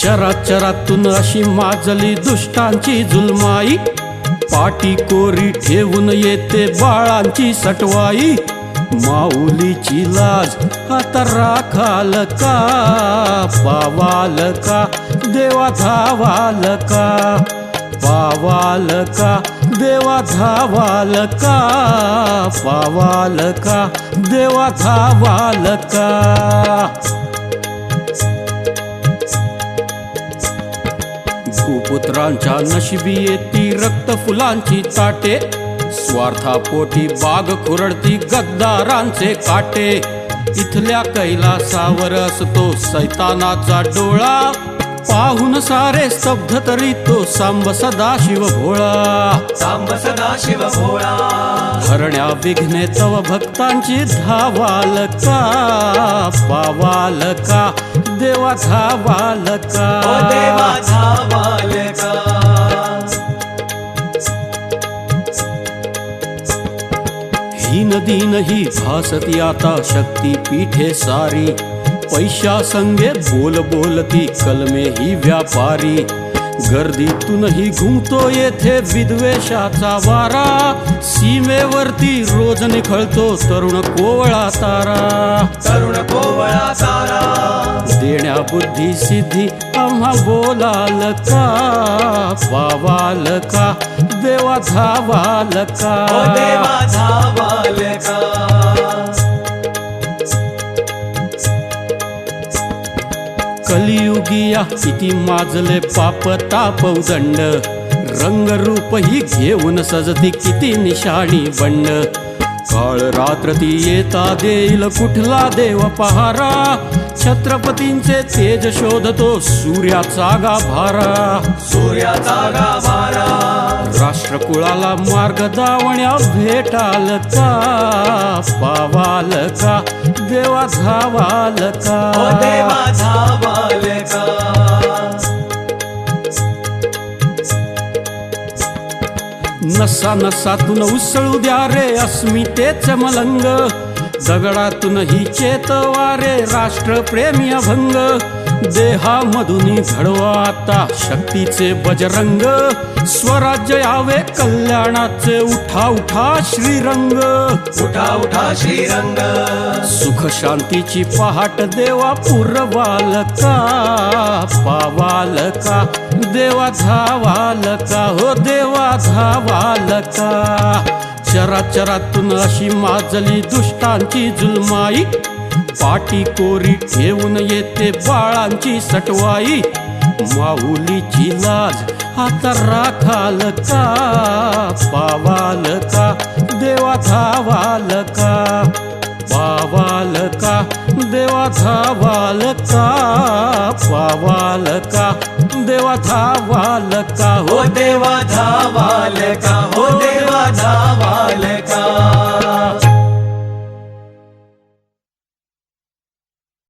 चराचरातून अशी माजली दुष्टांची जुलमाई, पाटी कोरी ठेवून येते बाळांची सटवाई। माऊलीची लाज आता राखाल का, पावाल का देवा धावाल का, पावाल का देवा धावाल का, पावाल का देवा धावाल का। भूपुत्रांच्या नशिबी येती रक्त फुलांची ताटे, स्वार्थापोटी बाग खुरडती गद्दारांचे काटे। इथल्या कैलासावर असतो सैतानाचा डोळा, पाहून सारे स्तब्ध तरी तो सांब सदाशिव भोळा, सांब सदाशिव भोळा। हरण्या विघ्ने तव भक्तांची धावाल का, पावाल का देवा धावाल का, ओ देवा धावाल का। ही नदी ही भासती आता शक्ती पीठे सारी, पैशा संगे बोल बोलती कलमे ही व्यापारी। गर्दीतूनही घुमतो येथे विद्वेषाचा वारा, सीमेवरती रोज निखळतो तरुण कोवळा तारा, तरुण कोवळा तारा। देण्या बुद्धी सिद्धी आम्हा बोलाल का, पावाल का देवा धावाल का, ओ देवा धावाल का। कलियुगिया किती माजले पाप ताप उदंड, रंगरूप ही घेऊन सजती किती निशाणी बंड। काळ रात्र ती येता देईल कुठला देव पहारा, छत्रपतींचे तेज शोधतो सूर्याचा गाभारा, सूर्याचा गाभारा। राष्ट्रकुळाला मार्ग दावण्या भेटाल का, पावाल का देवा धावाल का, ओ देवा धावाल का। नसा नसातून उसळू द्या रे अस्मितेच मलंग, दगडातून ही चेतवारे राष्ट्रप्रेमी अभंग। देहामधून घडवा आता शक्तीचे बजरंग, स्वराज्य यावे कल्याणाचे उठा उठा श्रीरंग, उठा उठा श्रीरंग। सुख शांतीची पहाट देवा पुरवाल का, पावाल का देवा धावाल का, हो देवा धावाल का। चराचरातून अशी माजली दुष्टांची जुलमाई, पाटी कोरी ठेवून येते बाळांची सटवाई। माऊलीची लाज आता राखाल का, पावाल का देवा धावाल का, पावाल का देवा धावाल का, पावाल का देवा धावाल का, हो देवा धावाल का, हो देवा धावाल का।